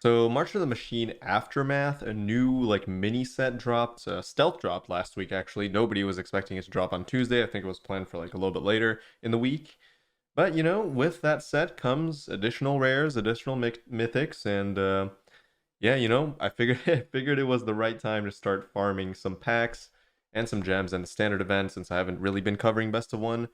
So March of the Machine Aftermath, a new like mini set dropped, stealth dropped last week actually. Nobody was expecting it to drop on Tuesday. I think it was planned for like a little bit later in the week. But with that set comes additional rares, additional mythics, and yeah, I figured I figured it was the right time to start farming some packs and some gems and the standard event since I haven't really been covering best of one.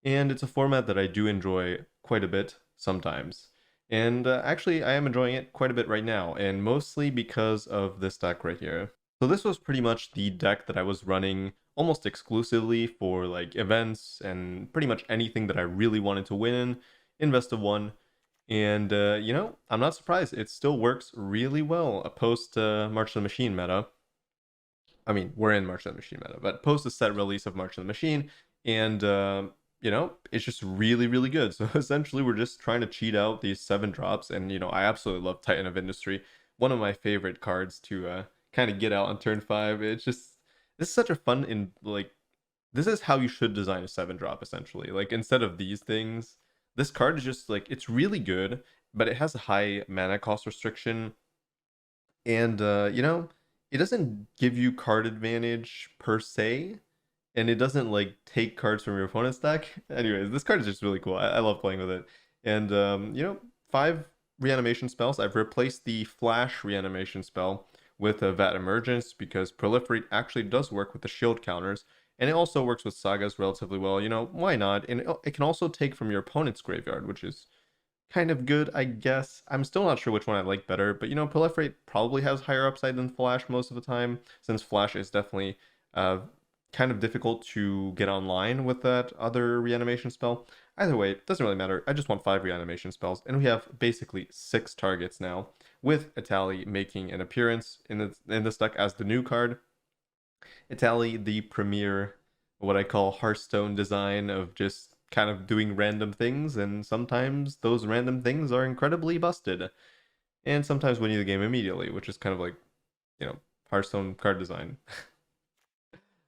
And it's a format that I do enjoy quite a bit sometimes. And actually, I am enjoying it quite a bit right now, and mostly because of this deck right here. So this was pretty much the deck that I was running almost exclusively for like events and pretty much anything that I really wanted to win in Best of One. And I'm not surprised. It still works really well post March of the Machine meta. I mean, we're in March of the Machine meta, but post the set release of March of the Machine, and it's just really, really good. So essentially, we're just trying to cheat out these 7 drops, and I absolutely love Titan of Industry, one of my favorite cards to kind of get out on turn 5. It's just this is such a fun in like this is how you should design a 7 drop essentially. Like instead of these things, this card is just like it's really good, but it has a high mana cost restriction, and it doesn't give you card advantage per se, and it doesn't like take cards from your opponent's deck. Anyways, this card is just really cool. I love playing with it. And 5 reanimation spells. I've replaced the flash reanimation spell with a Vat Emergence because Proliferate actually does work with the shield counters, and it also works with sagas relatively well. Why not? And it can also take from your opponent's graveyard, which is kind of good, I guess. I'm still not sure which one I like better, but Proliferate probably has higher upside than Flash most of the time, since Flash is definitely uh, kind of difficult to get online with that other reanimation spell. Either way, it doesn't really matter. I just want 5 reanimation spells, and we have basically 6 targets now, with Etali making an appearance in this deck as the new card. Etali, the premier, what I call Hearthstone design of just kind of doing random things, and sometimes those random things are incredibly busted, and sometimes win you the game immediately, which is kind of like, Hearthstone card design.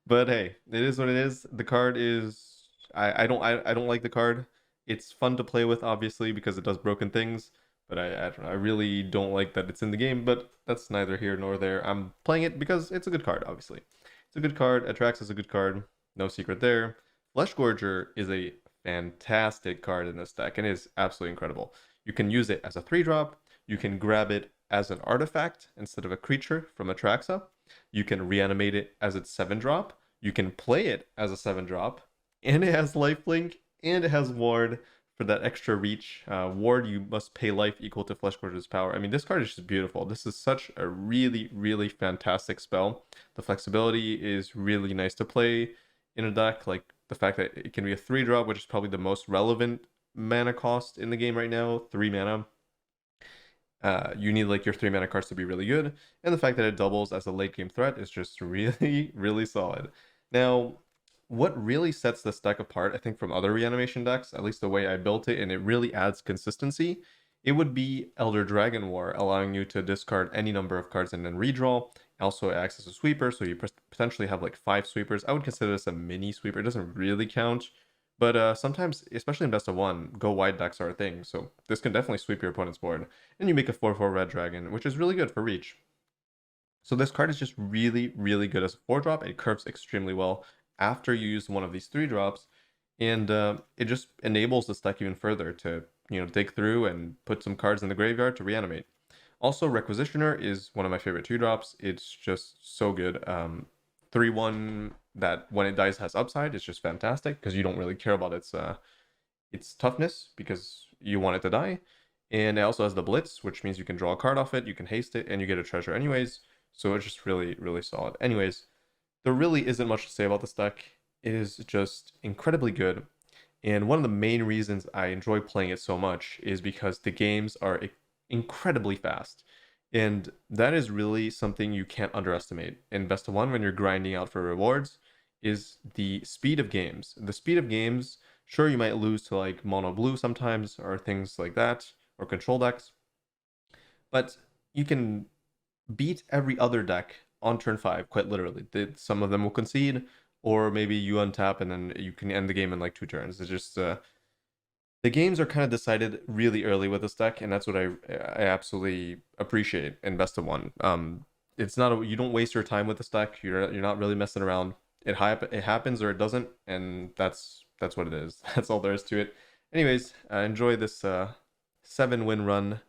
But hey, it is what it is. The card is I don't like the card. It's fun to play with, obviously, because it does broken things. But I don't know. I really don't like that it's in the game. But that's neither here nor there. I'm playing it because it's a good card. Obviously, it's a good card. Atraxa is a good card. No secret there. Flesh Gorger is a fantastic card in this deck and is absolutely incredible. You can use it as a 3-drop. You can grab it as an artifact instead of a creature from Atraxa. You can reanimate it as its 7-drop. You can play it as a 7-drop. And it has lifelink and it has ward for that extra reach. Ward, you must pay life equal to Flesh Gorger's power. I mean, this card is just beautiful. This is such a really, really fantastic spell. The flexibility is really nice to play in a deck. Like the fact that it can be a 3-drop, which is probably the most relevant mana cost in the game right now. 3 mana. You need like your 3 mana cards to be really good, and the fact that it doubles as a late game threat is just really, really solid. Now, what really sets this deck apart, I think, from other reanimation decks, at least the way I built it, and it really adds consistency, it would be Elder Dragon War, allowing you to discard any number of cards and then redraw. Also, it acts as a sweeper, so you potentially have like 5 sweepers. I would consider this a mini sweeper. It doesn't really count, but sometimes, especially in best of one, go wide decks are a thing. So this can definitely sweep your opponent's board, and you make a 4/4 red dragon, which is really good for reach. So this card is just really, really good as a 4-drop. It curves extremely well after you use one of these 3-drops, and it just enables this deck even further to dig through and put some cards in the graveyard to reanimate. Also, Requisitioner is one of my favorite 2-drops. It's just so good. 3/1 that when it dies has upside. It's just fantastic because you don't really care about its toughness because you want it to die. And it also has the Blitz, which means you can draw a card off it, you can haste it, and you get a treasure anyways. So it's just really, really solid. Anyways, there really isn't much to say about this deck. It is just incredibly good. And one of the main reasons I enjoy playing it so much is because the games are incredibly fast. And that is really something you can't underestimate. In Best of One, when you're grinding out for rewards, is the speed of games. The speed of games, sure, you might lose to like mono blue sometimes, or things like that, or control decks, but you can beat every other deck on turn 5, quite literally. Some of them will concede, or maybe you untap and then you can end the game in like 2 turns. It's just the games are kind of decided really early with this deck, and that's what I absolutely appreciate in Best of One. It's not you don't waste your time with this deck. You're not really messing around. It happens or it doesn't, and that's what it is. That's all there is to it. Anyways, enjoy this 7-win run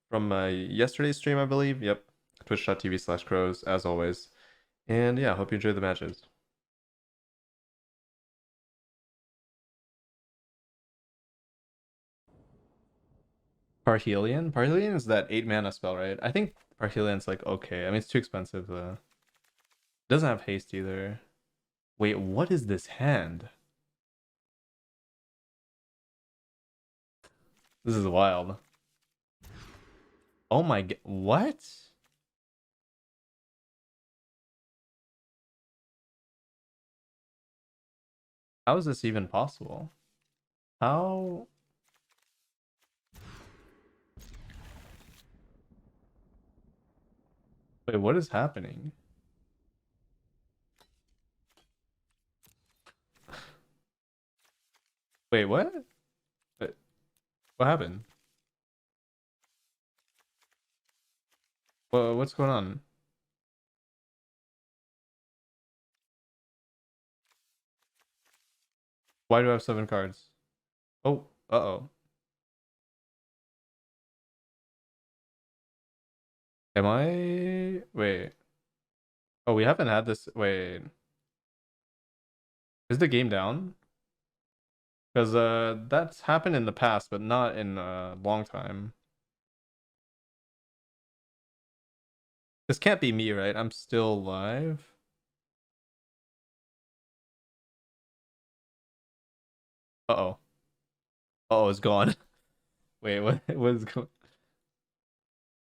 from yesterday's stream, I believe. Yep, twitch.tv/krowz as always. And yeah, hope you enjoy the matches. Parhelion? Parhelion is that 8 mana spell, right? I think Parhelion's like okay. I mean, it's too expensive though. It doesn't have haste either. Wait, what is this hand? This is wild. Oh my god, what? How is this even possible? How? Wait, what is happening? Wait, what? What happened? What's going on? Why do I have 7 cards? Oh, uh-oh. Am I... Wait. Oh, we haven't had this... Wait. Is the game down? Because that's happened in the past, but not in a long time. This can't be me, right? I'm still live. Uh-oh. Uh-oh, it's gone. Wait, what is going...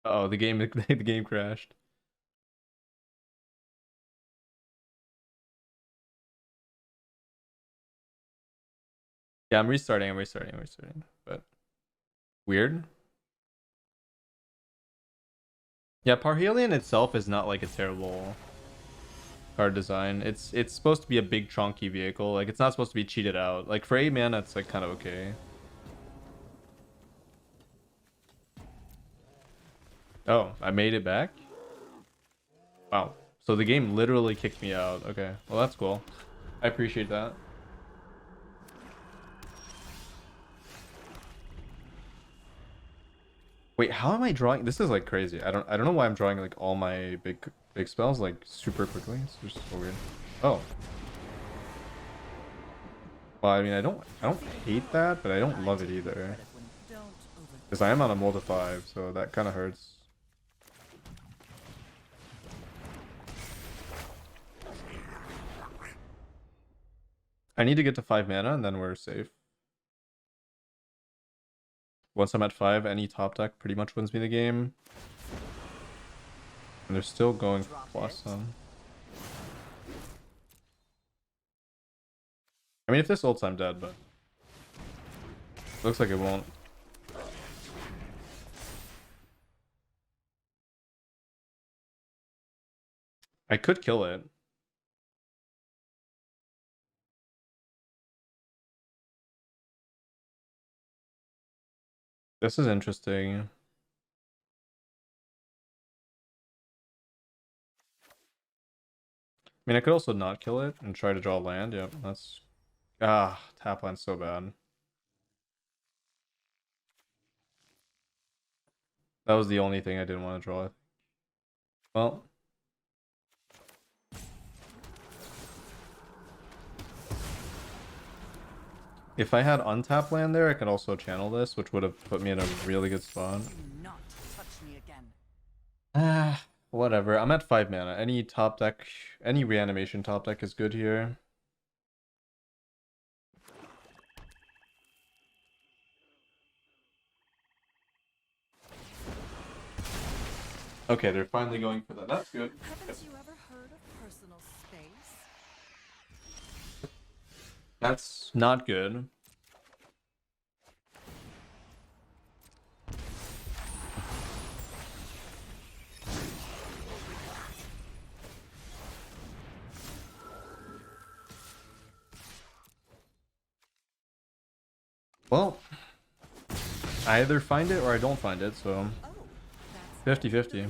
Uh-oh, the game crashed. Yeah, I'm restarting. But weird. Yeah, Parhelion itself is not like a terrible card design. It's supposed to be a big chunky vehicle. Like it's not supposed to be cheated out. Like for 8 mana, it's like kind of okay. Oh, I made it back? Wow. So the game literally kicked me out. Okay. Well, that's cool. I appreciate that. Wait, how am I drawing? This is like crazy. I don't know why I'm drawing like all my big spells like super quickly. It's just so weird. Oh. Well, I mean, I don't hate that, but I don't love it either. Because I am on a mold of 5, so that kind of hurts. I need to get to 5 mana and then we're safe. Once I'm at 5, any top deck pretty much wins me the game. And they're still going plus some. I mean, if this ults, I'm dead, but looks like it won't. I could kill it. This is interesting. I mean, I could also not kill it and try to draw land. Yep, that's... Ah, tap land's so bad. That was the only thing I didn't want to draw. Well... If I had untap land there, I could also channel this, which would have put me in a really good spot. Ah, whatever. I'm at 5 mana. Any top deck, any reanimation top deck is good here. Okay, they're finally going for that. That's good. Haven't you ever heard of personal space? That's not good. Well, I either find it or I don't find it, so Oh, that's 50-50.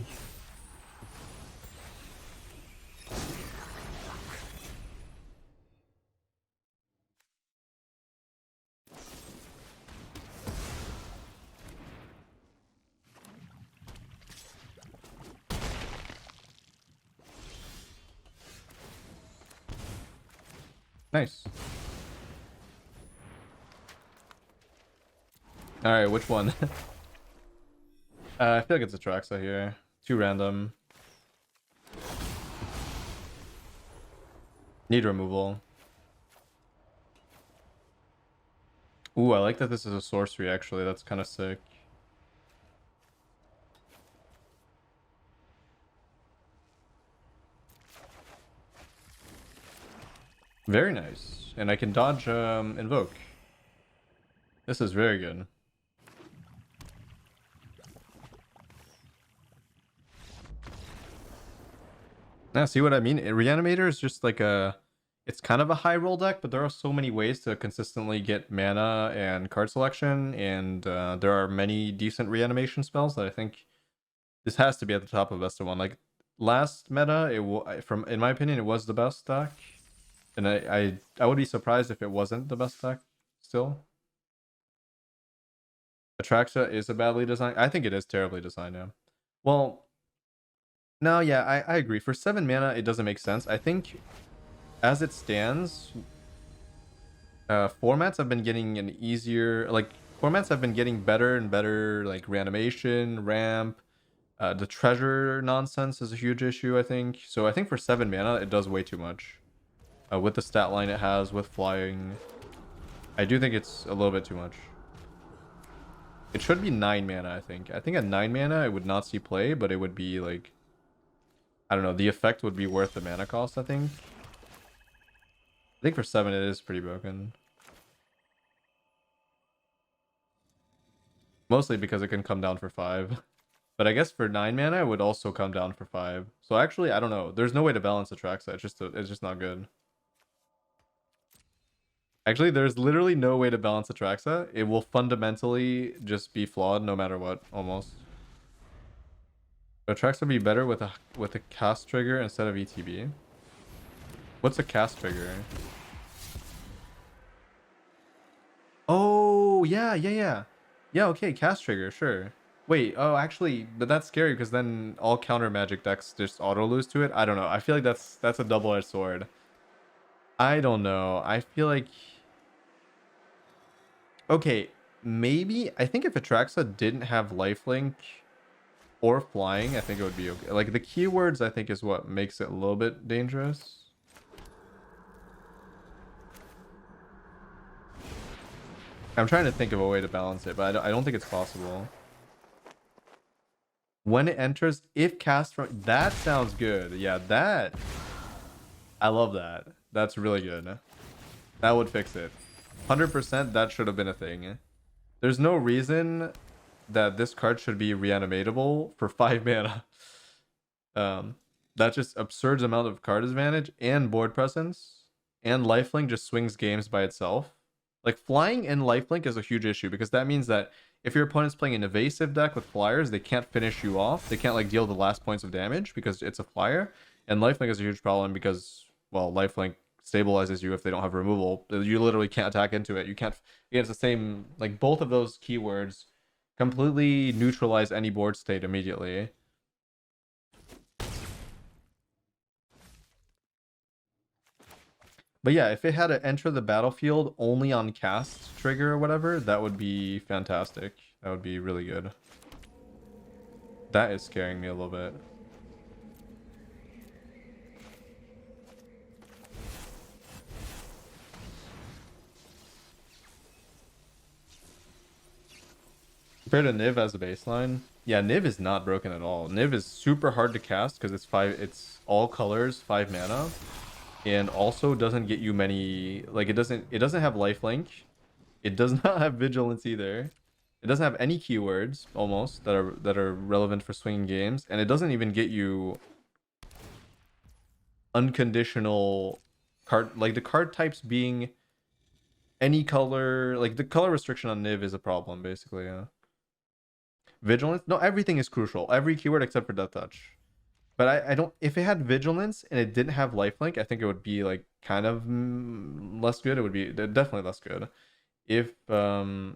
Nice. Alright, which one? I feel like it's Atraxa here. Too random. Need removal. Ooh, I like that this is a sorcery, actually. That's kind of sick. Very nice. And I can dodge Invoke. This is very good. Now, see what I mean? Reanimator is just like a... It's kind of a high roll deck, but there are so many ways to consistently get mana and card selection, and there are many decent reanimation spells that I think this has to be at the top of best of one. Like last meta, from in my opinion, it was the best deck, and I would be surprised if it wasn't the best deck still. Atraxa is a badly designed. I think it is terribly designed now. Well, no, yeah, I agree. For 7 mana, it doesn't make sense. I think as it stands, formats have been getting an easier, like formats have been getting better and better, like reanimation, ramp. The treasure nonsense is a huge issue, I think. So I think for 7 mana, it does way too much. With the stat line it has, with flying, I do think it's a little bit too much. It should be 9 mana, I think. I think at 9 mana, I would not see play, but it would be like, I don't know, the effect would be worth the mana cost, I think. I think for 7, it is pretty broken. Mostly because it can come down for 5. But I guess for 9 mana, it would also come down for 5. So actually, I don't know. There's no way to balance Atraxa. It's just not good. Actually, there's literally no way to balance Atraxa. It will fundamentally just be flawed no matter what, almost. Atraxa would be better with a cast trigger instead of ETB. What's a cast trigger? Oh, yeah, yeah, yeah. Yeah, okay, cast trigger, sure. Wait, oh, actually, but that's scary because then all counter magic decks just auto lose to it. I don't know. I feel like that's a double-edged sword. I don't know. I feel like okay, maybe I think if Atraxa didn't have lifelink or flying, I think it would be okay. Like the keywords, I think is what makes it a little bit dangerous. I'm trying to think of a way to balance it, but I don't think it's possible. When it enters, if cast from... That sounds good. Yeah, that... I love that. That's really good. That would fix it. 100% that should have been a thing. There's no reason that this card should be reanimatable for 5 mana. That's just absurd amount of card advantage and board presence. And lifelink just swings games by itself. Like flying and lifelink is a huge issue because that means that if your opponent's playing an evasive deck with flyers, they can't finish you off. They can't like deal the last points of damage because it's a flyer. And lifelink is a huge problem because, well, lifelink stabilizes you if they don't have removal. You literally can't attack into it. You can't. It's the same. Like both of those keywords completely neutralize any board state immediately. But yeah, if it had to enter the battlefield only on cast trigger or whatever, that would be fantastic. That would be really good. That is scaring me a little bit. Compared to Niv as a baseline, yeah, Niv is not broken at all. Niv is super hard to cast because it's all colors, 5 mana. And also doesn't get you many, like it doesn't have lifelink. It does not have vigilance either. It doesn't have any keywords almost that are relevant for swinging games, and it doesn't even get you unconditional card, like the card types being any color. Like the color restriction on Niv is a problem basically. Yeah. Vigilance? No, everything is crucial. Every keyword except for Death Touch. But I don't. If it had Vigilance and it didn't have Lifelink, I think it would be like kind of less good. It would be definitely less good. If it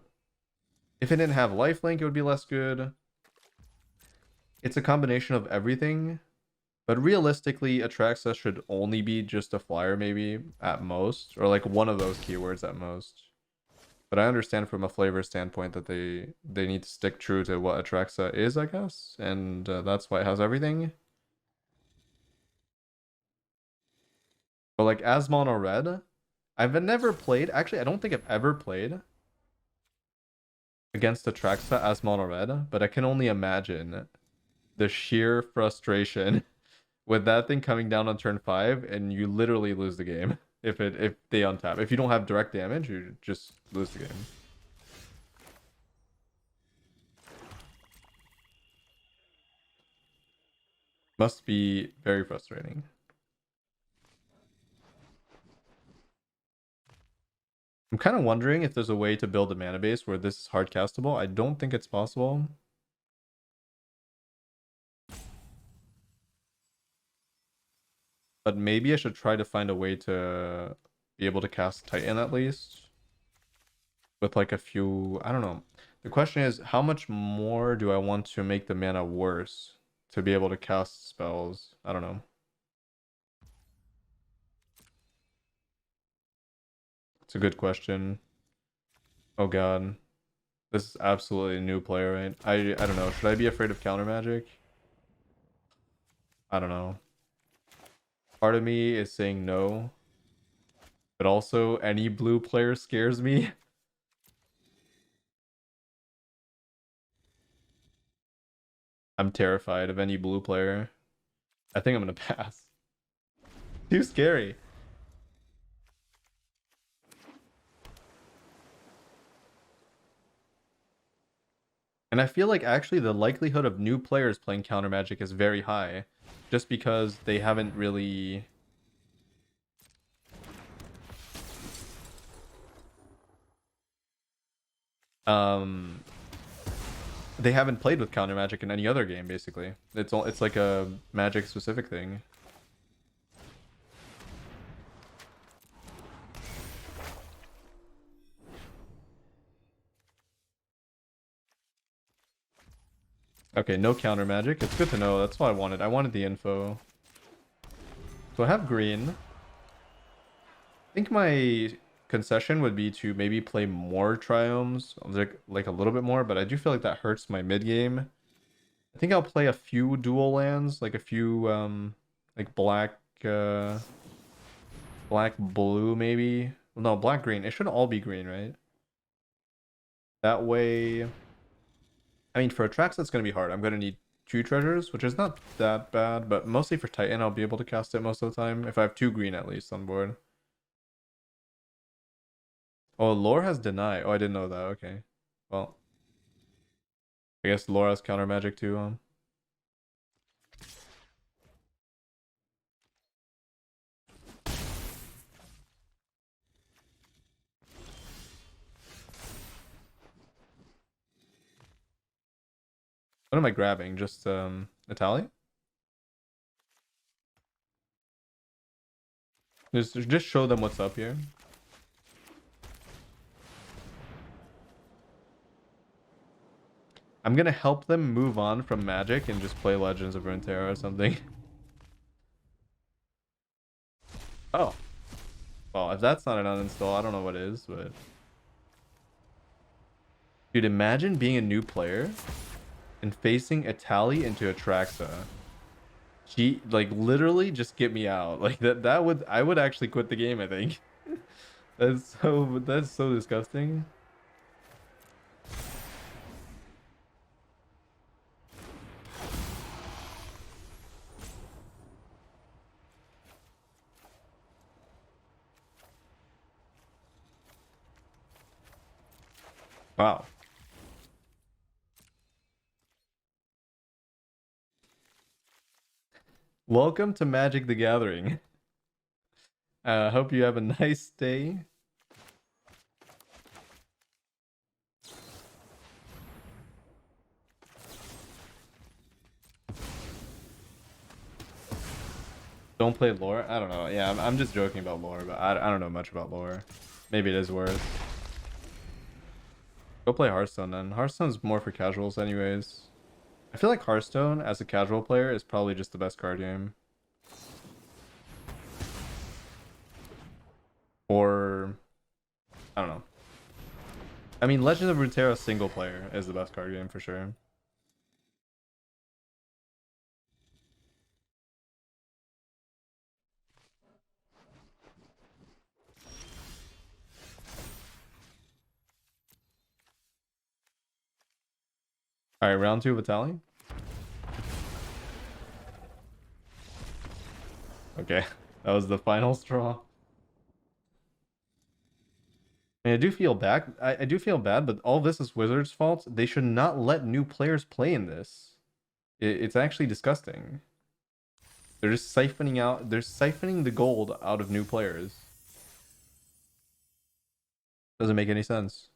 didn't have Lifelink, it would be less good. It's a combination of everything. But realistically, Atraxa should only be just a flyer, maybe at most, or like one of those keywords at most. But I understand from a flavor standpoint that they need to stick true to what Atraxa is, I guess, and that's why it has everything. But like as mono red, I've never played. Actually, I don't think I've ever played against Atraxa as mono red, but I can only imagine the sheer frustration with that thing coming down on turn 5 and you literally lose the game if they untap. If you don't have direct damage, you just lose the game. Must be very frustrating. I'm kind of wondering if there's a way to build a mana base where this is hard castable. I don't think it's possible. But maybe I should try to find a way to be able to cast Titan at least. With like a few, I don't know. The question is, how much more do I want to make the mana worse to be able to cast spells? I don't know. It's a good question. Oh god. This is absolutely a new player, right? I don't know. Should I be afraid of counter magic? I don't know. Part of me is saying no. But also any blue player scares me. I'm terrified of any blue player. I think I'm gonna pass. Too scary. And I feel like actually the likelihood of new players playing counter magic is very high. Just because they haven't really um they haven't played with counter magic in any other game basically. It's like a magic specific thing. Okay, no counter magic. It's good to know. That's what I wanted. I wanted the info. So I have green. I think my concession would be to maybe play more triomes, like a little bit more, but I do feel like that hurts my mid game. I think I'll play a few dual lands, like a few like black blue maybe. Well, no, black green. It should all be green, right? That way, I mean, for Atraxa, it's going to be hard. I'm going to need 2 treasures, which is not that bad, but mostly for Titan, I'll be able to cast it most of the time, if I have 2 green at least on board. Oh, Lore has Deny. Oh, I didn't know that. Okay. Well, I guess Lore has counter magic too. What am I grabbing? Just Etali? Just show them what's up here. I'm gonna help them move on from Magic and just play Legends of Runeterra or something. Oh. Well, if that's not an uninstall, I don't know what is, but... Dude, imagine being a new player and facing Etali into Atraxa. She, like, literally just get me out. Like, that would... I would actually quit the game, I think. That's so disgusting. Wow. Welcome to Magic the Gathering. Hope you have a nice day. Don't play lore? I don't know. Yeah, I'm just joking about lore, but I don't know much about lore. Maybe it is worse. Go play Hearthstone then. Hearthstone's more for casuals anyways. I feel like Hearthstone, as a casual player, is probably just the best card game. Or, I don't know. I mean, Legend of Runeterra single player is the best card game for sure. All right, round 2 of Etali. Okay, that was the final straw. I mean, I do feel bad. I do feel bad, but all this is Wizards' fault. They should not let new players play in this. It's actually disgusting. They're just siphoning out. They're siphoning the gold out of new players. Doesn't make any sense.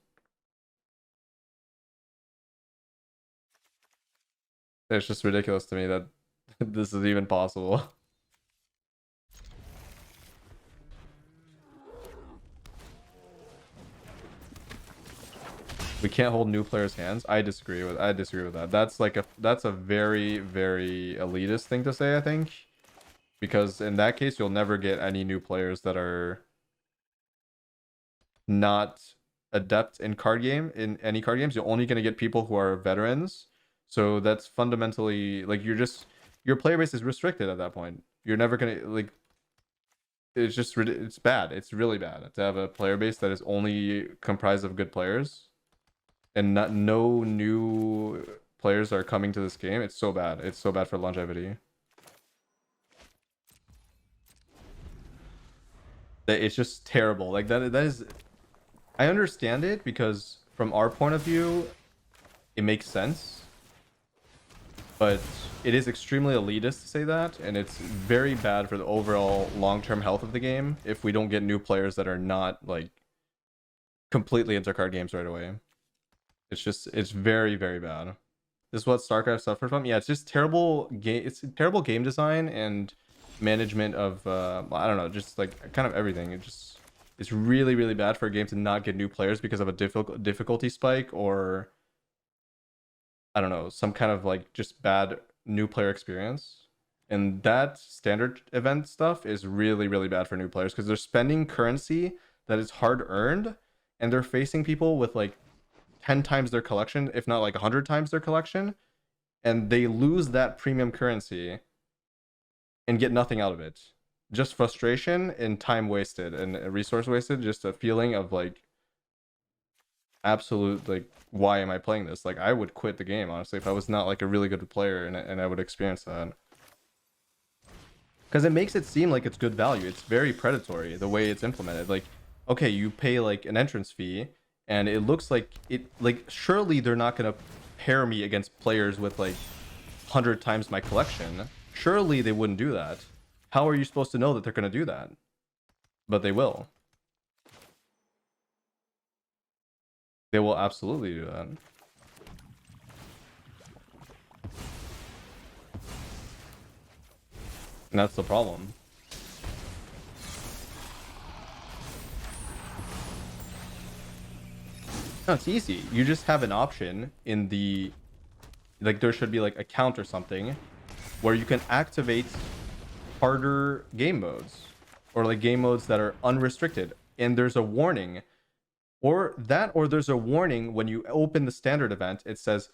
It's just ridiculous to me that this is even possible. We can't hold new players' hands. I disagree with that. That's a very, very elitist thing to say, I think. Because in that case, you'll never get any new players that are not adept in any card games. You're only gonna get people who are veterans. So that's fundamentally like your player base is restricted at that point. You're never gonna like it's bad. It's really bad to have a player base that is only comprised of good players and no new players are coming to this game. It's so bad. It's so bad for longevity. It's just terrible. Like that is I understand it because from our point of view, it makes sense. But it is extremely elitist to say that, and it's very bad for the overall long-term health of the game if we don't get new players that are not like completely into card games right away. It's very, very bad. This is what StarCraft suffered from. Yeah, it's just terrible game. It's terrible game design and management of I don't know, just like kind of everything. It's really, really bad for a game to not get new players because of a difficulty spike or I don't know, some kind of like just bad new player experience. And that standard event stuff is really, really bad for new players because they're spending currency that is hard earned and they're facing people with like 10 times their collection, if not like 100 times their collection. And they lose that premium currency and get nothing out of it. Just frustration and time wasted and resource wasted. Just a feeling of like absolute like why am I playing this? Like I would quit the game honestly if I was not like a really good player and I would experience that. Because it makes it seem like it's good value. It's very predatory the way it's implemented. Like, okay, you pay like an entrance fee, and it looks like surely they're not gonna pair me against players with like 100 times my collection. Surely they wouldn't do that. How are you supposed to know that they're gonna do that? But they will. They will absolutely do that. And that's the problem. No, it's easy. You just have an option in the like there should be like a count or something where you can activate harder game modes or like game modes that are unrestricted and there's a warning or there's a warning when you open the standard event. It says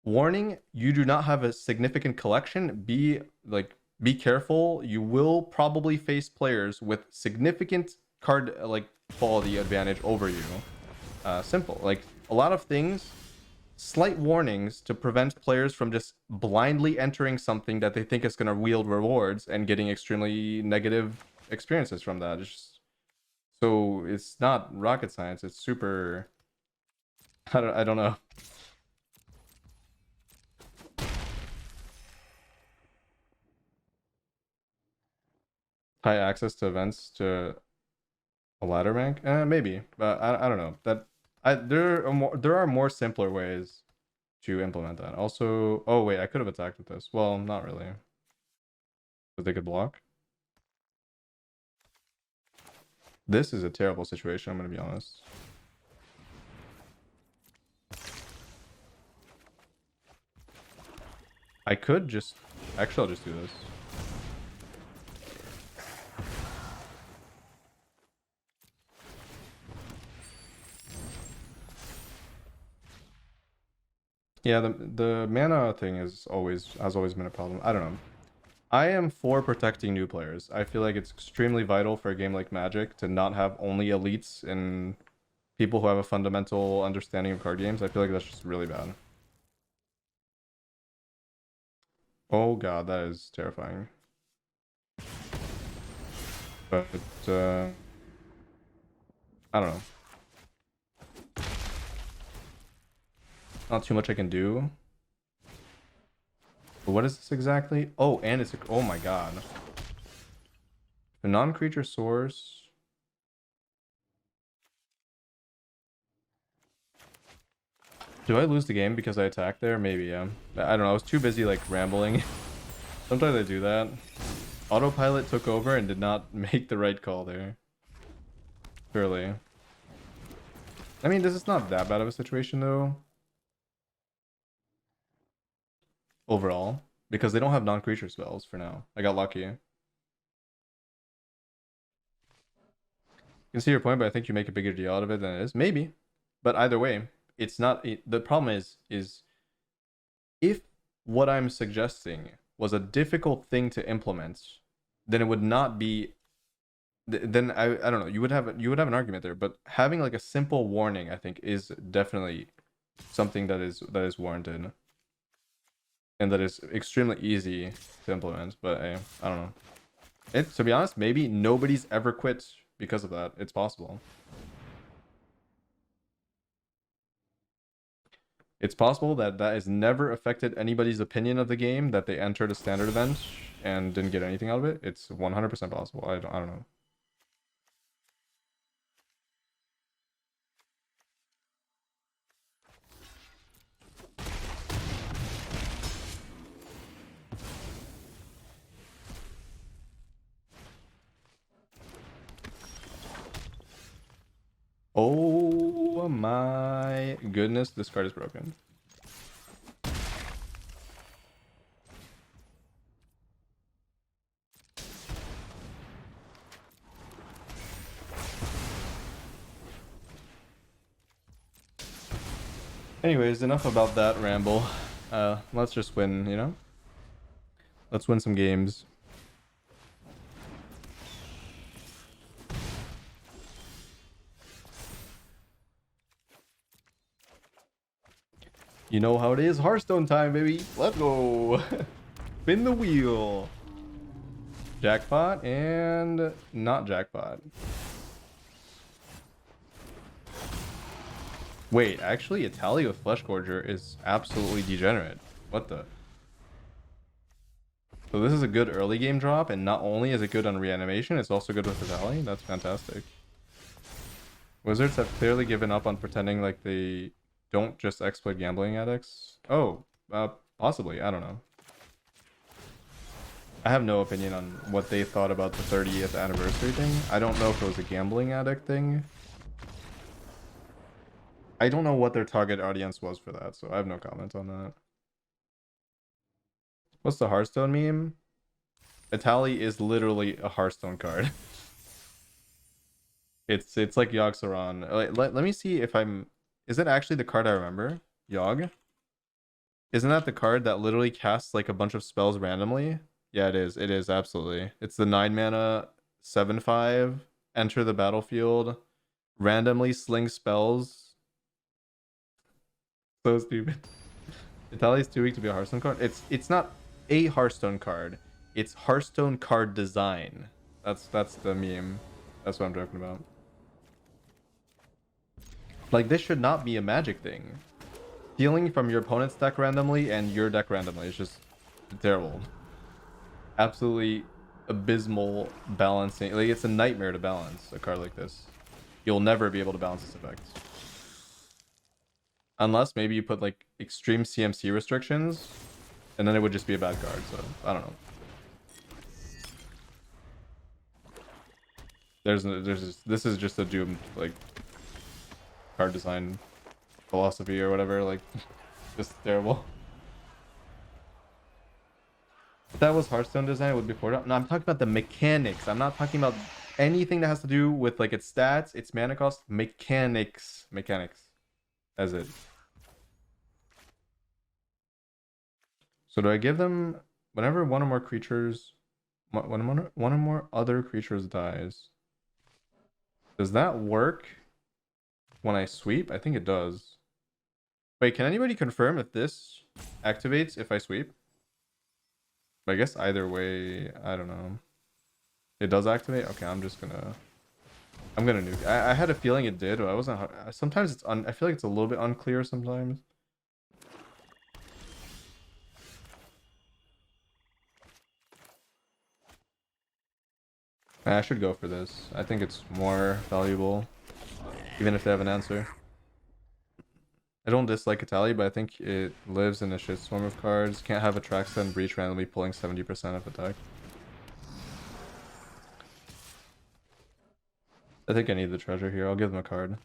warning, you do not have a significant collection. Be careful. You will probably face players with significant card like quality advantage over you. Simple. Like a lot of things, slight warnings to prevent players from just blindly entering something that they think is going to wield rewards and getting extremely negative experiences from that. So it's not rocket science. It's super. I don't know. Tie access to events to a ladder rank? Maybe, but I don't know. There are more simpler ways to implement that. Also, oh wait, I could have attacked with this. Well, not really. Because they could block. This is a terrible situation, I'm gonna be honest. I could just... Actually, I'll just do this. Yeah, the mana thing has always been a problem. I don't know. I am for protecting new players. I feel like it's extremely vital for a game like Magic to not have only elites and people who have a fundamental understanding of card games. I feel like that's just really bad. Oh god, that is terrifying. But I don't know. Not too much I can do. But what is this exactly? Oh, and it's a... Oh my god. The non-creature source... Do I lose the game because I attacked there? Maybe, yeah. I don't know. I was too busy, like, rambling. Sometimes I do that. Autopilot took over and did not make the right call there. Surely. I mean, this is not that bad of a situation, though. Overall. Because they don't have non-creature spells for now. I got lucky. You can see your point, but I think you make a bigger deal out of it than it is. Maybe. But either way, it's not... The problem is if what I'm suggesting was a difficult thing to implement, then it would not be... Then I don't know. You would have an argument there, but having like a simple warning, I think, is definitely something that is warranted, and that is extremely easy to implement. But I don't know. To be honest, maybe nobody's ever quit because of that. It's possible. It's possible that has never affected anybody's opinion of the game, that they entered a standard event and didn't get anything out of it. It's 100% possible. I don't know. Oh my goodness, this card is broken. Anyways, enough about that ramble. Let's just win, you know? Let's win some games. You know how it is. Hearthstone time, baby. Let's go. Spin the wheel. Jackpot and not jackpot. Wait, actually, Etali with Flesh Gorger is absolutely degenerate. What the? So this is a good early game drop, and not only is it good on reanimation, it's also good with Etali. That's fantastic. Wizards have clearly given up on pretending like they don't just exploit gambling addicts. Oh, possibly. I don't know. I have no opinion on what they thought about the 30th anniversary thing. I don't know if it was a gambling addict thing. I don't know what their target audience was for that, so I have no comment on that. What's the Hearthstone meme? Etali is literally a Hearthstone card. It's like Yogg-Saron. Let me see if I'm... Is it actually the card I remember? Yogg? Isn't that the card that literally casts like a bunch of spells randomly? Yeah, it is. It is, absolutely. It's the 9 mana, 7/5, enter the battlefield, randomly sling spells. So stupid. Etali's too weak to be a Hearthstone card. It's not a Hearthstone card. It's Hearthstone card design. That's the meme. That's what I'm talking about. Like, this should not be a Magic thing. Stealing from your opponent's deck randomly and your deck randomly is just terrible. Absolutely abysmal balancing. Like, it's a nightmare to balance a card like this. You'll never be able to balance this effect. Unless maybe you put like extreme CMC restrictions, and then it would just be a bad card. So I don't know. This is just a doomed like card design philosophy or whatever. Like, just terrible. If that was Hearthstone design, it would be poured out. No, I'm talking about the mechanics. I'm not talking about anything that has to do with like its stats, its mana cost, mechanics. As it. So do I give them whenever one or more creatures, one or more other creatures dies? Does that work when I sweep? I think it does. Wait, can anybody confirm if this activates if I sweep? But I guess either way, I don't know. It does activate? Okay, I'm gonna nuke. I had a feeling it did, but I wasn't. Sometimes I feel like it's a little bit unclear sometimes. I should go for this. I think it's more valuable, even if they have an answer. I don't dislike Etali, but I think it lives in a shitstorm of cards. Can't have Atraxa and Breach randomly pulling 70% of attack. I think I need the treasure here. I'll give them a card.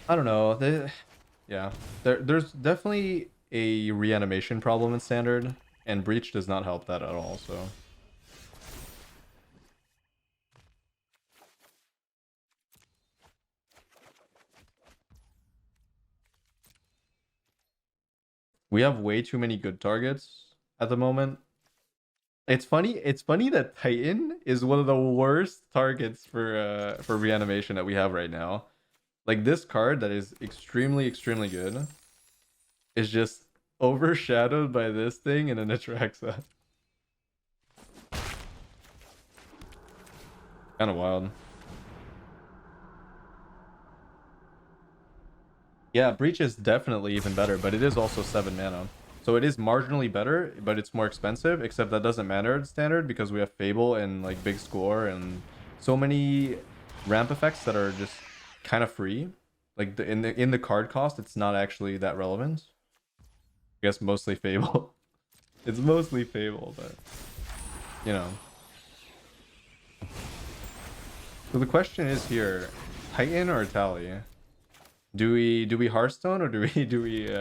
I don't know. Yeah, there's definitely a reanimation problem in Standard, and Breach does not help that at all, so... We have way too many good targets at the moment. It's funny that Titan is one of the worst targets for reanimation that we have right now. Like, this card that is extremely good is just overshadowed by this thing and an Atraxa. Kind of wild. Yeah, Breach is definitely even better, but it is also 7 mana. So it is marginally better, but it's more expensive, except that doesn't matter at Standard because we have Fable and like Big Score and so many ramp effects that are just kind of free. Like in the card cost, it's not actually that relevant. I guess mostly Fable. It's mostly Fable, but you know. So the question is here, Titan or Etali? Do we Hearthstone or do we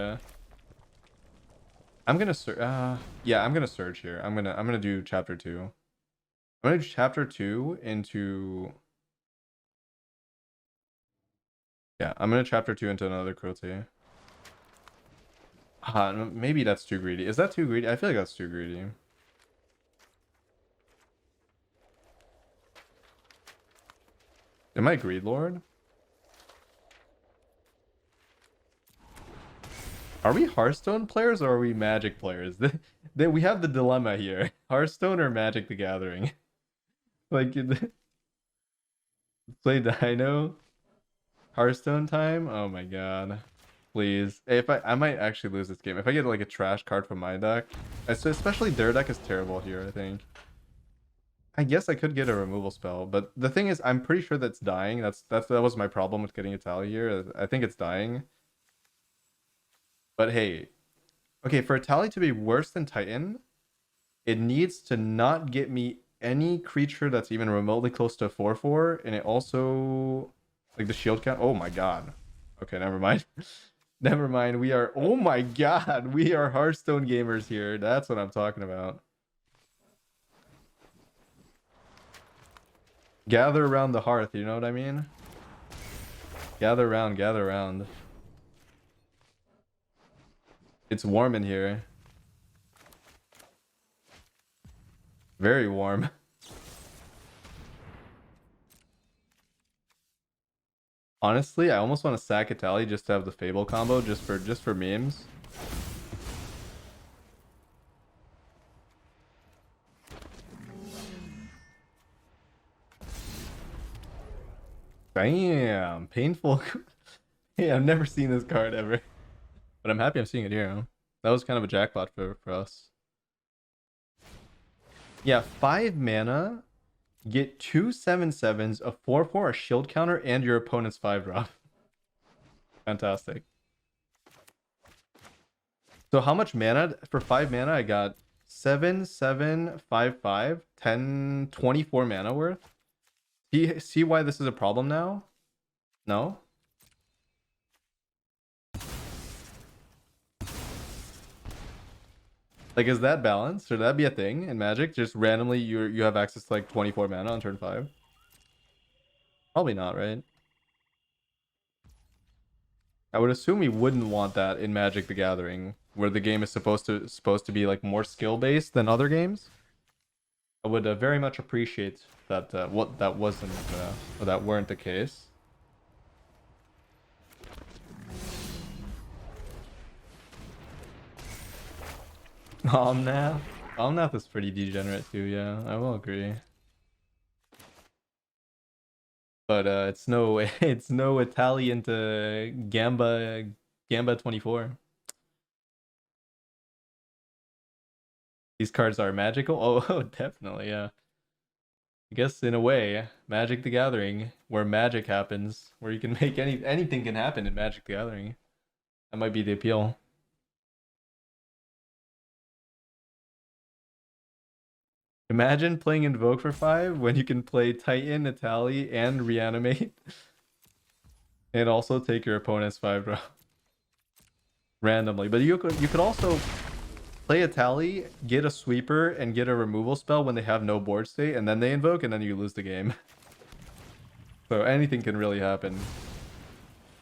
I'm gonna yeah, I'm gonna search here. I'm gonna do chapter 2. I'm gonna do chapter 2 into... Yeah, I'm gonna chapter 2 into another cruelty. Maybe that's too greedy. Is that too greedy? I feel like that's too greedy. Am I Greed Lord? Are we Hearthstone players or are we Magic players? We have the dilemma here. Hearthstone or Magic the Gathering? Like, play Dino? Hearthstone time? Oh my god. Please. If I might actually lose this game. If I get like a trash card from my deck. Especially their deck is terrible here, I think. I guess I could get a removal spell, but the thing is, I'm pretty sure that's dying. That was my problem with getting Etali here. I think it's dying. But hey, okay, for Etali to be worse than Titan, it needs to not get me any creature that's even remotely close to 4/4, and it also like the shield count. Oh my god. Okay, never mind. Never mind. We are, oh my god, we are Hearthstone gamers here. That's what I'm talking about. Gather around the hearth, you know what I mean? Gather around, gather around. It's warm in here. Very warm. Honestly, I almost want to sack Etali just to have the Fable combo, just for memes. Damn, painful. Hey, I've never seen this card ever, but I'm happy I'm seeing it here. That was kind of a jackpot for us. Yeah, 5 mana, get 2 7/7s, a 4/4, a shield counter, and your opponent's 5-drop. Fantastic. So how much mana? For 5 mana, I got 7, 7, 5, 5, 10, 24 mana worth. See why this is a problem now? No? Like, is that balanced? Should that be a thing in Magic? Just randomly you have access to like 24 mana on turn 5? Probably not, right? I would assume we wouldn't want that in Magic the Gathering, where the game is supposed to be like more skill based than other games. I would very much appreciate that what that wasn't or that weren't the case. Omnath. Omnath is pretty degenerate too, yeah, I will agree. But it's no it's no Etali to Gamba 24. These cards are magical. Oh, definitely, yeah. I guess in a way, Magic the Gathering, where magic happens, where you can make anything can happen in Magic the Gathering. That might be the appeal. Imagine playing Invoke for 5 when you can play Titan, Etali, and Reanimate. And also take your opponent's 5 drop. Randomly. But you could also play Etali, get a sweeper, and get a removal spell when they have no board state, and then they invoke, and then you lose the game. So anything can really happen.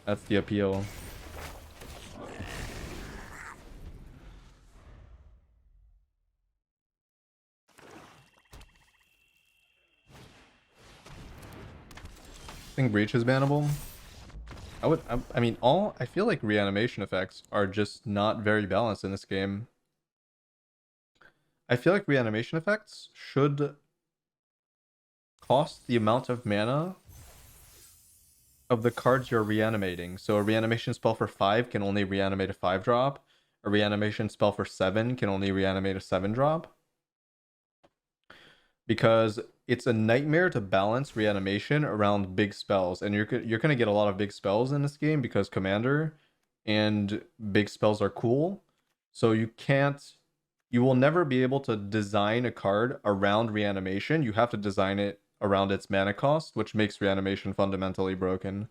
That's the appeal. I think Breach is bannable. I mean, I feel like reanimation effects are just not very balanced in this game. I feel like reanimation effects should cost the amount of mana of the cards you're reanimating. So a reanimation spell for 5 can only reanimate a 5 drop. A reanimation spell for 7 can only reanimate a 7 drop. Because it's a nightmare to balance reanimation around big spells, and you're gonna get a lot of big spells in this game because commander and big spells are cool. So you will never be able to design a card around reanimation. You have to design it around its mana cost, which makes reanimation fundamentally broken.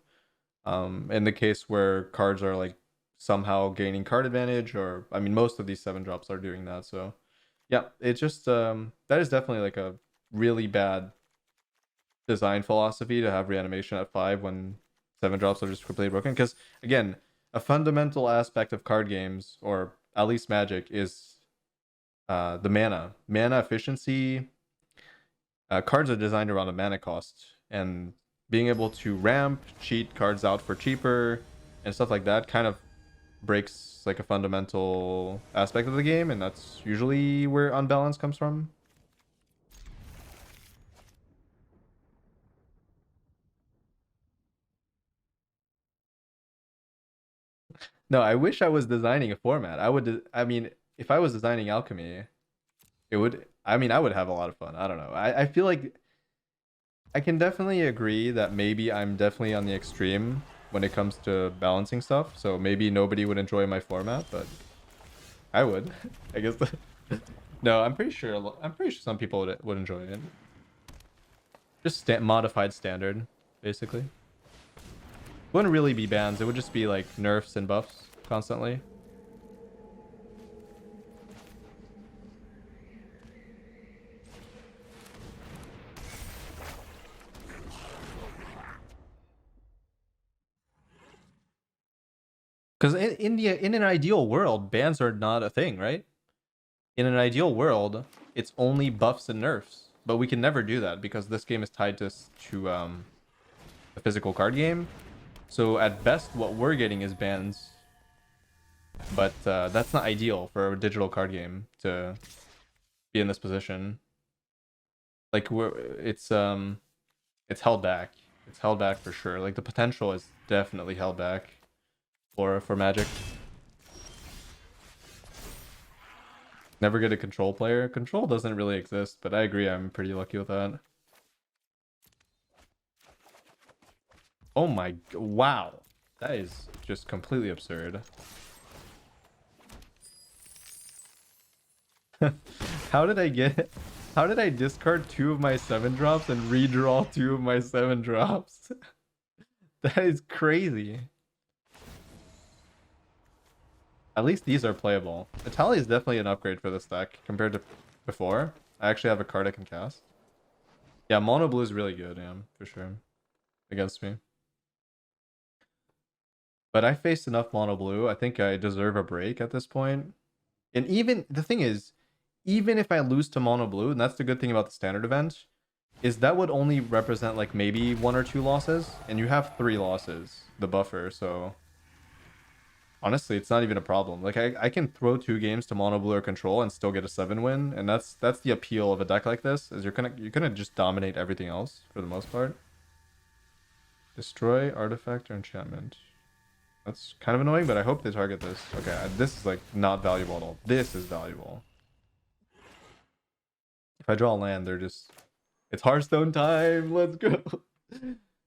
In the case where cards are like somehow gaining card advantage, or I mean, most of these 7 drops are doing that. So yeah, it just that is definitely like a really bad design philosophy to have reanimation at 5 when 7 drops are just completely broken. Because again, a fundamental aspect of card games, or at least Magic, is the mana efficiency. Cards are designed around a mana cost, and being able to ramp, cheat cards out for cheaper, and stuff like that kind of breaks like a fundamental aspect of the game, and that's usually where unbalance comes from. No, I wish I was designing a format. I mean, if I was designing alchemy, I would have a lot of fun. I don't know. I feel like I can definitely agree that maybe I'm definitely on the extreme when it comes to balancing stuff. So maybe nobody would enjoy my format, but I would. I guess. No, I'm pretty sure some people would enjoy it. Just modified standard, basically. Wouldn't really be bans. It would just be like nerfs and buffs constantly. Because in an ideal world, bans are not a thing, right? In an ideal world, it's only buffs and nerfs. But we can never do that because this game is tied to a physical card game. So at best, what we're getting is bans. But that's not ideal for a digital card game to be in this position. Like it's held back. It's held back for sure. Like the potential is definitely held back for Magic. Never get a control player. Control doesn't really exist, but I agree. I'm pretty lucky with that. Oh my, wow. That is just completely absurd. How did I get... How did I discard 2 of my 7 drops and redraw 2 of my 7 drops? That is crazy. At least these are playable. Etali is definitely an upgrade for this deck compared to before. I actually have a card I can cast. Yeah, mono blue is really good, yeah, for sure. Against me. But I faced enough mono blue. I think I deserve a break at this point. And even the thing is, even if I lose to mono blue, and that's the good thing about the standard event, is that would only represent like maybe 1 or 2 losses, and you have 3 losses, the buffer, so honestly it's not even a problem. Like I can throw 2 games to mono blue or control and still get a 7 win, and that's the appeal of a deck like this, is you're gonna just dominate everything else for the most part. Destroy artifact or enchantment. That's kind of annoying, but I hope they target this. Okay, this is like not valuable at all. This is valuable. If I draw a land, they're just... It's Hearthstone time! Let's go!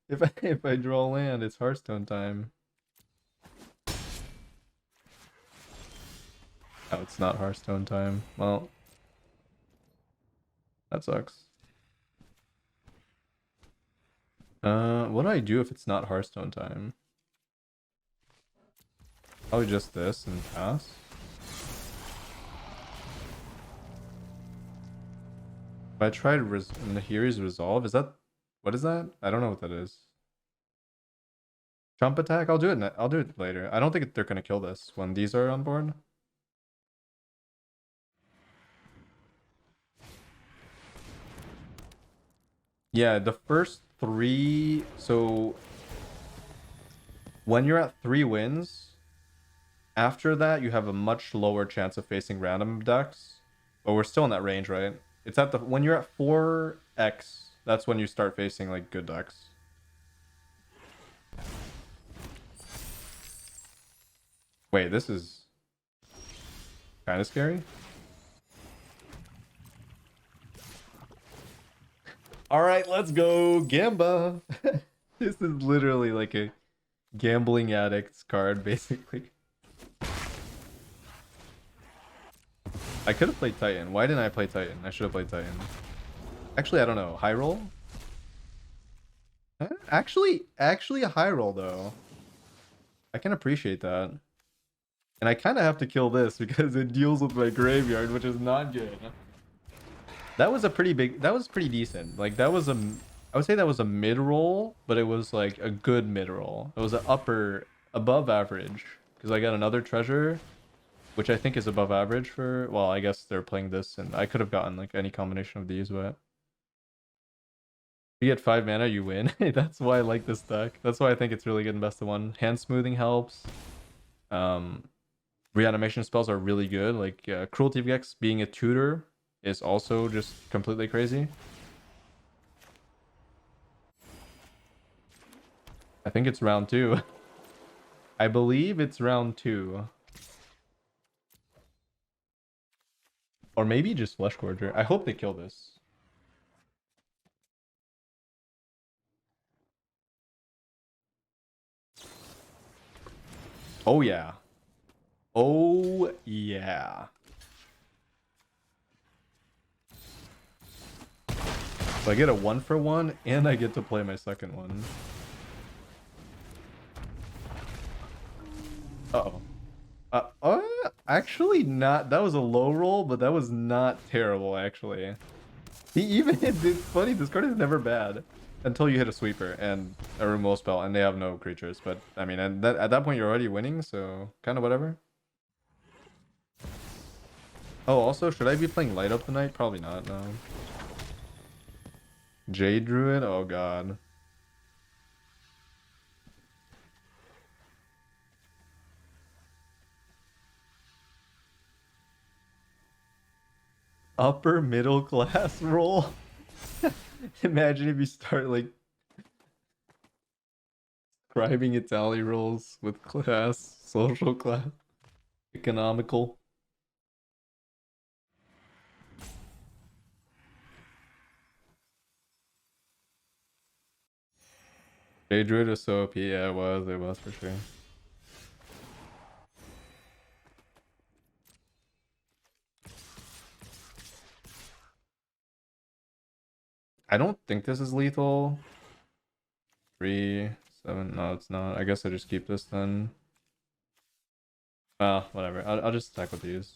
If I draw a land, it's Hearthstone time. Oh, it's not Hearthstone time. Well, that sucks. What do I do if it's not Hearthstone time? Probably just this and pass. If I tried Nahiri's Resolve, is that... What is that? I don't know what that is. Jump attack? I'll do it. I'll do it later. I don't think they're gonna kill this when these are on board. Yeah, the first 3... So... When you're at 3 wins, after that you have a much lower chance of facing random decks. But we're still in that range, right? It's at the... When you're at 4x, that's when you start facing like good decks. Wait, this is kind of scary. All right, let's go, Gamba. This is literally like a gambling addict's card, basically. I could have played Titan. Why didn't I play Titan? I should have played Titan. Actually, I don't know. High roll? Actually a high roll, though. I can appreciate that. And I kind of have to kill this because it deals with my graveyard, which is not good. That was a pretty big... That was pretty decent. Like, that was a... I would say that was a mid-roll, but it was like a good mid-roll. It was an upper... Above average. Because I got another treasure, which I think is above average for... Well, I guess they're playing this, and I could have gotten like any combination of these, but... You get 5 mana, you win. That's why I like this deck. That's why I think it's really good in best of 1. Hand smoothing helps. Reanimation spells are really good. Like Cruelty of Gex being a tutor is also just completely crazy. I think it's round 2. I believe it's round 2. Or maybe just Flesh Gorger. I hope they kill this. Oh yeah. Oh yeah. So I get a 1-for-1 and I get to play my second one. Uh-oh. Actually not. That was a low roll, but that was not terrible, actually. It's funny, this card is never bad until you hit a sweeper and a removal spell and they have no creatures. But I mean, at that point you're already winning, so kind of whatever. Oh, also, should I be playing Light Up tonight? Probably not, no. Jade Druid? Oh god. Upper middle class roll? Imagine if you start like scribing Etali rolls with class, social class, economical. Jade Druid was so OP, yeah, it was for sure. I don't think this is lethal. 3, 7. No, it's not. I guess I just keep this then. Whatever. I'll just attack with these.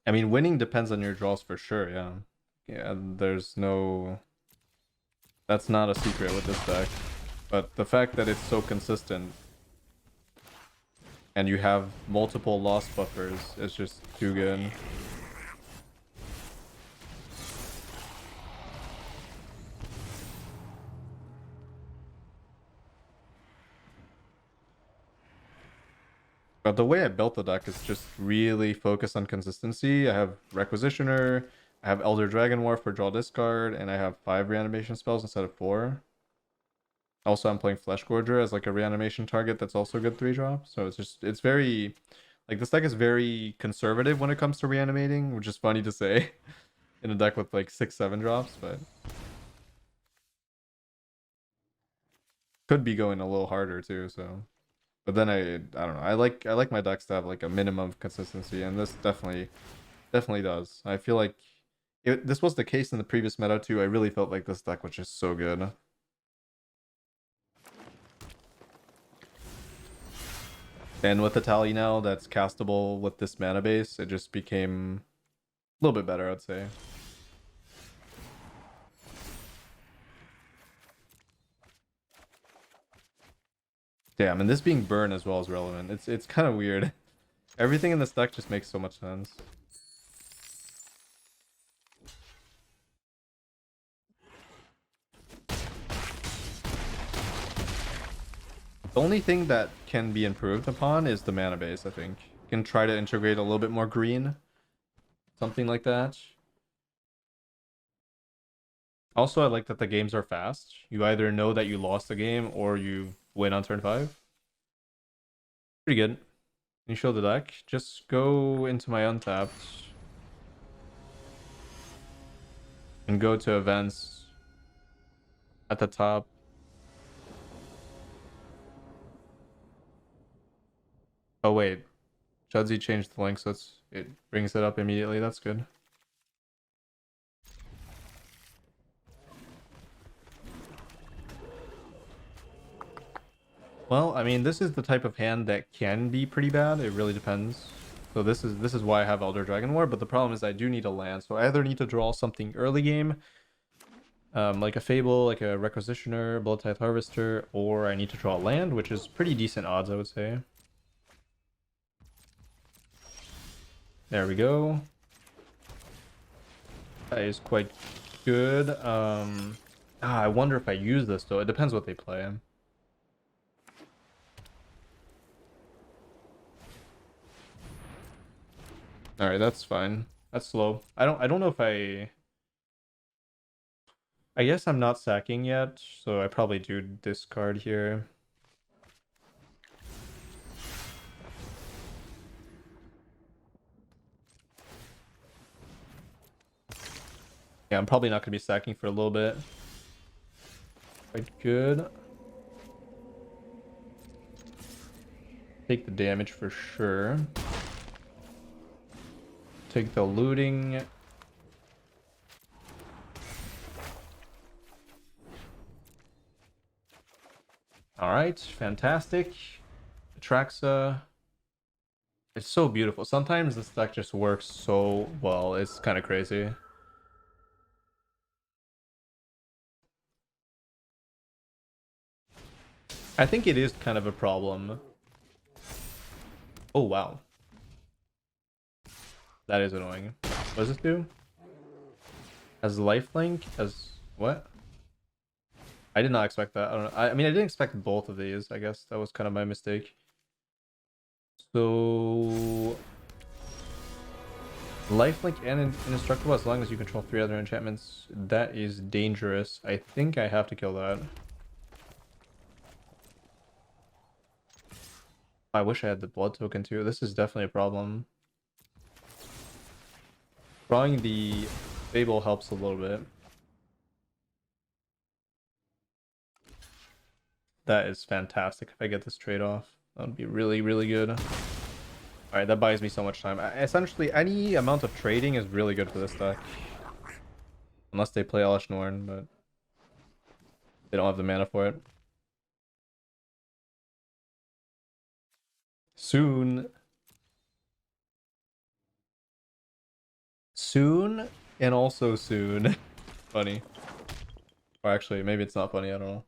I mean, winning depends on your draws for sure, yeah. Yeah, there's no... That's not a secret with this deck. But the fact that it's so consistent and you have multiple loss buffers is just too good. But the way I built the deck is just really focused on consistency. I have Requisitioner, I have Elder Dragon War for draw discard, and I have 5 reanimation spells instead of 4. Also, I'm playing Flesh Gorger as like a reanimation target that's also a good 3-drop. So it's very, like this deck is very conservative when it comes to reanimating, which is funny to say in a deck with like 6, 7 drops, but could be going a little harder too, so. But then I don't know. I like my decks to have like a minimum of consistency, and this definitely does. I feel like this was the case in the previous meta too. I really felt like this deck was just so good. And with Etali now that's castable with this mana base, it just became a little bit better, I'd say. Damn, and this being burn as well is relevant. It's kind of weird. Everything in this deck just makes so much sense. The only thing that can be improved upon is the mana base, I think. You can try to integrate a little bit more green. Something like that. Also, I like that the games are fast. You either know that you lost the game or you win on turn 5. Pretty good. Can you show the deck? Just go into my untapped. And go to events at the top. Oh wait, Judzy changed the link, so it brings it up immediately. That's good. Well, I mean, this is the type of hand that can be pretty bad. It really depends. So this is why I have Elder Dragon War, but the problem is I do need a land. So I either need to draw something early game, like a Fable, like a Requisitioner, Blood Tithe Harvester, or I need to draw a land, which is pretty decent odds, I would say. There we go. That is quite good. I wonder if I use this though. It depends what they play. All right, that's fine. That's slow. I don't know if I guess I'm not sacking yet, so I probably do discard here. Yeah, I'm probably not going to be sacking for a little bit. Quite good. Take the damage for sure. Take the looting. All right, fantastic. Atraxa. It's so beautiful. Sometimes this deck just works so well. It's kind of crazy. I think it is kind of a problem. Oh, wow. That is annoying. What does this do? As lifelink? As what? I did not expect that. I don't know. I mean, I didn't expect both of these. I guess that was kind of my mistake. So... lifelink and indestructible as long as you control 3 other enchantments. That is dangerous. I think I have to kill that. I wish I had the blood token too. This is definitely a problem. Drawing the Fable helps a little bit. That is fantastic if I get this trade off. That would be really, really good. Alright, that buys me so much time. Essentially, any amount of trading is really good for this deck. Unless they play Elesh Norn, but they don't have the mana for it. Soon. Soon, and also soon. Funny. Or actually, maybe it's not funny, I don't know.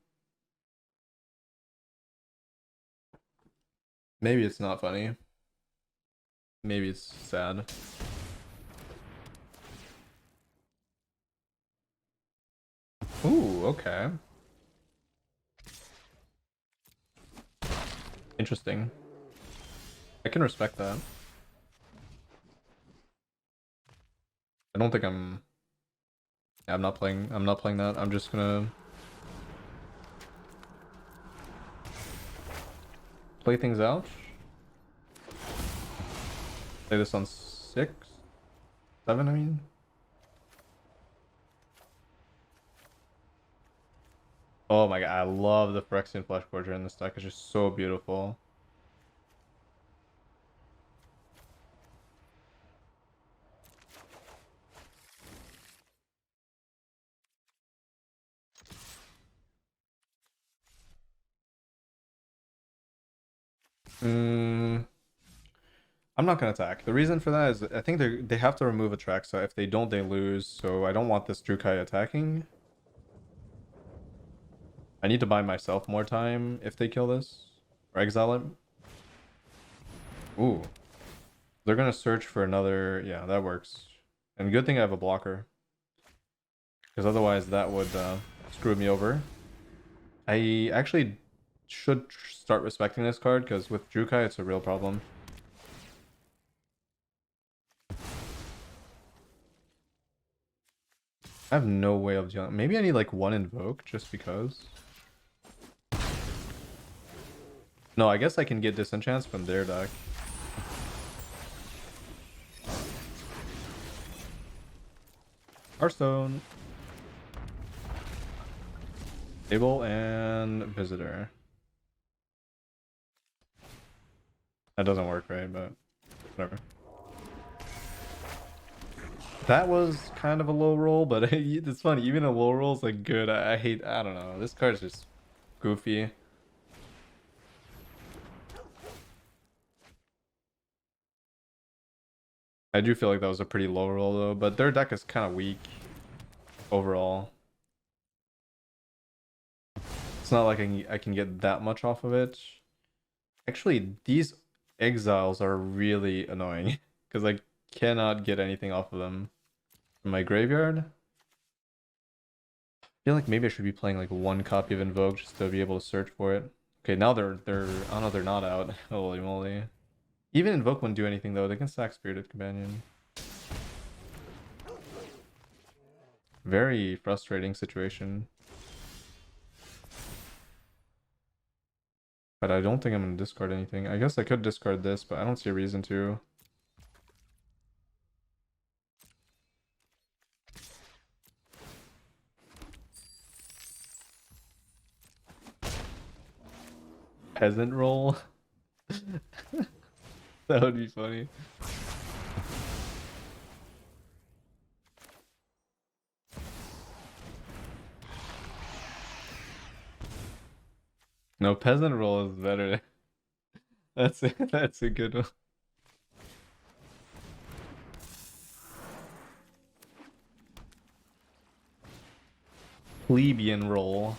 Maybe it's not funny. Maybe it's sad. Ooh, okay. Interesting. I can respect that. I don't think I'm... Yeah, I'm not playing that. I'm just gonna play things out. Play this on 6? 7, I mean? Oh my god, I love the Phyrexian Flesh Gorger in this deck. It's just so beautiful. I'm not gonna attack. The reason for that is I think they have to remove Atraxa. If they don't, they lose. So I don't want this Drukai attacking. I need to buy myself more time if they kill this. Or exile it. Ooh. They're gonna search for another... Yeah, that works. And good thing I have a blocker. Because otherwise that would screw me over. I actually should start respecting this card, because with Drukai it's a real problem. I have no way of dealing... Maybe I need like one invoke just because. No, I guess I can get disenchants from their deck. Hearthstone. Table and visitor. That doesn't work, right? But whatever. That was kind of a low roll, but it's funny. Even a low roll is like good. I hate... I don't know. This card's just goofy. I do feel like that was a pretty low roll though, but their deck is kind of weak overall. It's not like I can get that much off of it. Actually, these exiles are really annoying because I cannot get anything off of them from my graveyard. I feel like maybe I should be playing like one copy of Invoke just to be able to search for it. Okay, now they're oh no, they're not out. Holy moly. Even Invoke wouldn't do anything though. They can sack Spirited Companion. Very frustrating situation. But I don't think I'm going to discard anything. I guess I could discard this, but I don't see a reason to. Peasant roll? That would be funny. No, peasant roll is better. That's a good one. Plebeian roll.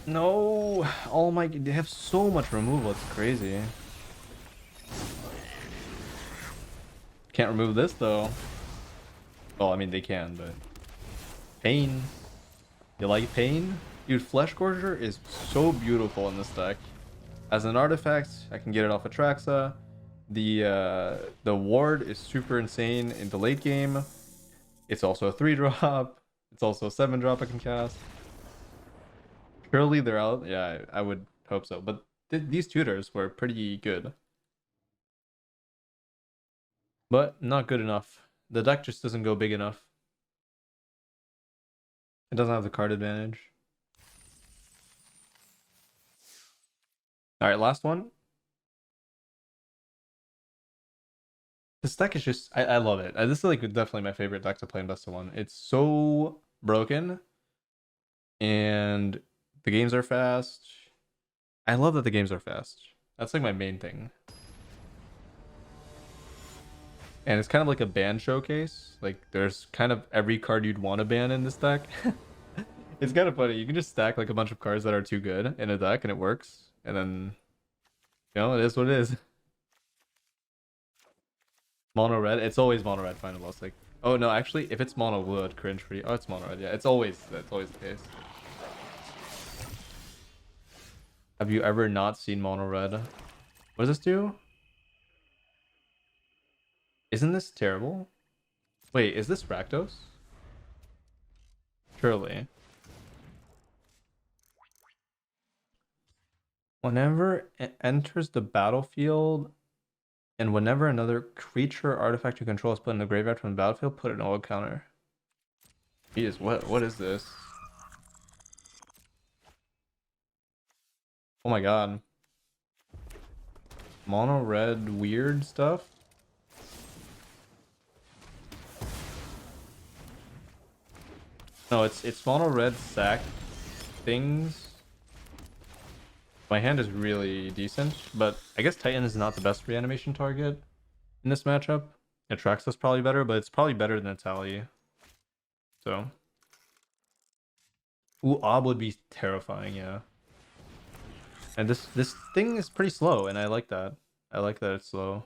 No! Oh my, they have so much removal, it's crazy. Can't remove this though. Well, I mean they can, but... Pain. You like pain? Dude, Flesh Gorger is so beautiful in this deck. As an artifact, I can get it off Atraxa. The ward is super insane in the late game. It's also a 3-drop. It's also a 7-drop I can cast. Surely they're out. Yeah, I would hope so. But these tutors were pretty good. But not good enough. The deck just doesn't go big enough. It doesn't have the card advantage. Alright, last one. This deck is just I love it. This is like definitely my favorite deck to play in best of one. It's so broken and the games are fast. I love that the games are fast. That's like my main thing. And it's kind of like a ban showcase. Like there's kind of every card you'd want to ban in this deck. It's kind of funny. You can just stack like a bunch of cards that are too good in a deck and it works. And then, it is what it is. Mono red. It's always mono red final boss. Like, oh no, actually, if it's mono blue, I'd cringe for you. Oh, it's mono red. Yeah, that's always the case. Have you ever not seen mono red? What does this do? Isn't this terrible? Wait, is this Rakdos? Surely. Whenever it enters the battlefield, and whenever another creature or artifact you control is put in the graveyard from the battlefield, put an old counter. Jeez, what is this? Oh my god. Mono red weird stuff? No, it's mono red sack things. My hand is really decent, but I guess Titan is not the best reanimation target in this matchup. Atraxa is probably better, but it's probably better than Etali. So. Ooh, Ob would be terrifying, yeah. And this thing is pretty slow, and I like that. I like that it's slow.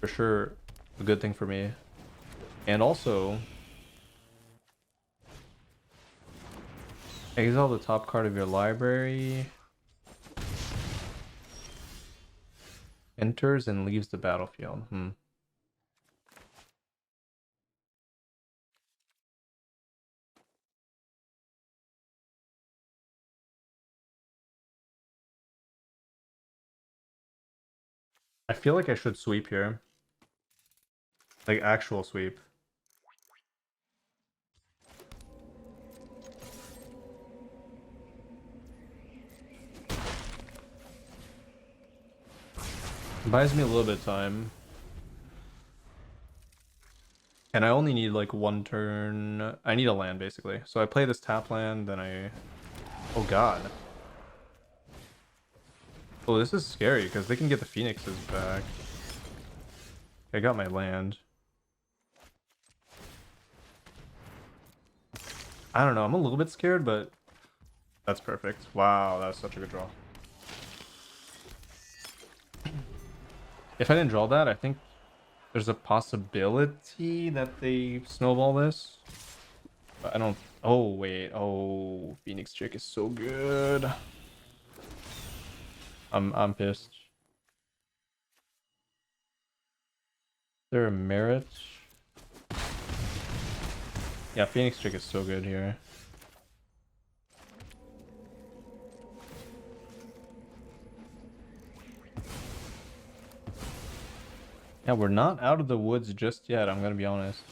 For sure, a good thing for me. And also, exile the top card of your library. Enters and leaves the battlefield. I feel like I should sweep here. Like actual sweep. Buys me a little bit of time. And I only need like one turn. I need a land basically. So I play this tap land, then I... Oh god. Oh, this is scary because they can get the phoenixes back. I got my land. I don't know. I'm a little bit scared, but that's perfect. Wow, that was such a good draw. If I didn't draw that, I think there's a possibility that they snowball this. But I don't... Oh, wait. Oh, Phoenix Chick is so good. I'm pissed. Is there a merit? Yeah, Phoenix Chick is so good here. Yeah, we're not out of the woods just yet, I'm gonna be honest.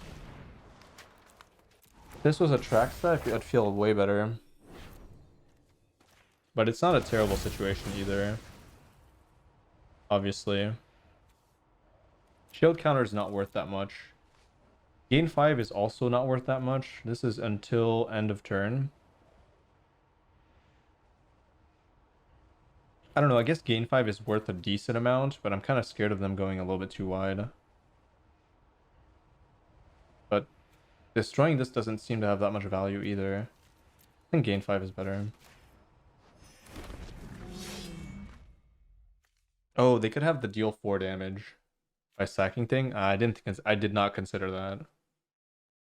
If this was Atraxa, I'd feel way better. But it's not a terrible situation either. Obviously. Shield counter is not worth that much. Gain 5 is also not worth that much. This is until end of turn. I don't know, I guess gain 5 is worth a decent amount, but I'm kind of scared of them going a little bit too wide. But destroying this doesn't seem to have that much value either. I think gain 5 is better. Oh, they could have the deal 4 damage by sacking thing. I did not consider that.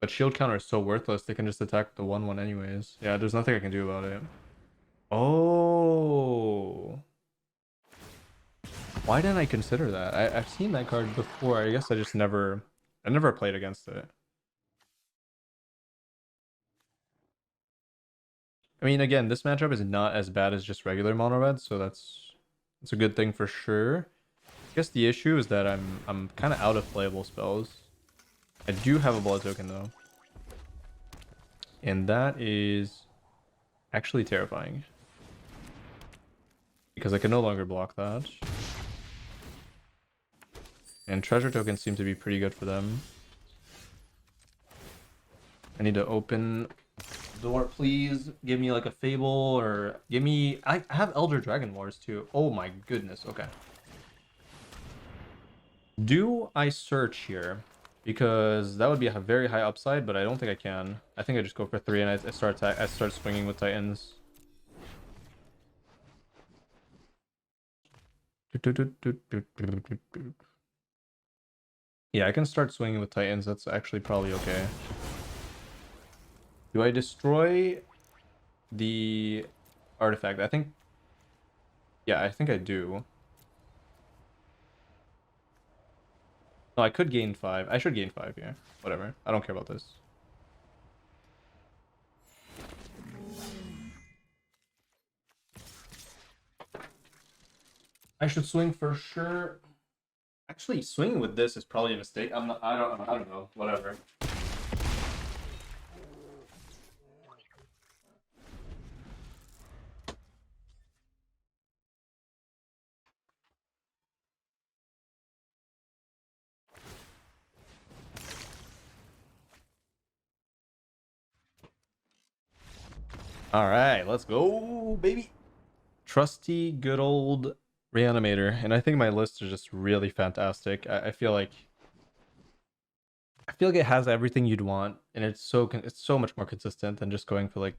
But shield counter is so worthless, they can just attack the 1/1 anyways. Yeah, there's nothing I can do about it. Oh. Why didn't I consider that? I've seen that card before. I guess I never played against it. I mean, again, this matchup is not as bad as just regular mono red, so that's a good thing for sure. I guess the issue is that I'm kind of out of playable spells. I do have a blood token though. And that is actually terrifying. Because I can no longer block that. And treasure tokens seem to be pretty good for them. I need to open the door, please. Give me like a Fable or give me... I have Elder Dragon Wars too. Oh my goodness. Okay. Do I search here? Because that would be a very high upside, but I don't think I can. I think I just go for 3 and I start swinging with Titans. Yeah, I can start swinging with Titans. That's actually probably okay. Do I destroy the artifact? I think... Yeah, I think I do. No, I could gain 5. I should gain 5 here. Whatever. I don't care about this. I should swing for sure. Actually, swinging with this is probably a mistake. I'm not. I don't know. Whatever. All right, let's go, baby. Trusty, good old Reanimator, and I think my list is just really fantastic. I feel like it has everything you'd want, and it's so much more consistent than just going for like.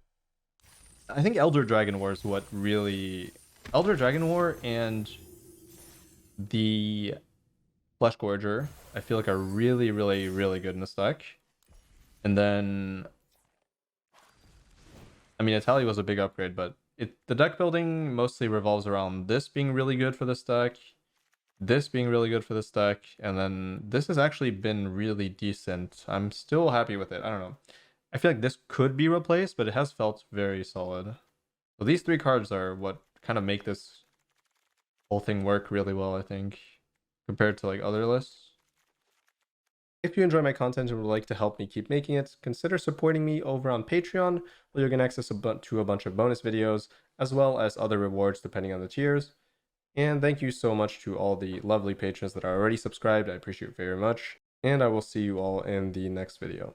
I think Elder Dragon War is what really Elder Dragon War and the Flesh Gorger. I feel like are really good in this deck, and then. I mean, Etali was a big upgrade, but the deck building mostly revolves around this being really good for this deck, this being really good for this deck, and then this has actually been really decent. I'm still happy with it. I don't know. I feel like this could be replaced, but it has felt very solid. So these 3 cards are what kind of make this whole thing work really well, I think, compared to like other lists. If you enjoy my content and would like to help me keep making it, consider supporting me over on Patreon, where you can access to a bunch of bonus videos, as well as other rewards depending on the tiers. And thank you so much to all the lovely patrons that are already subscribed. I appreciate it very much. And I will see you all in the next video.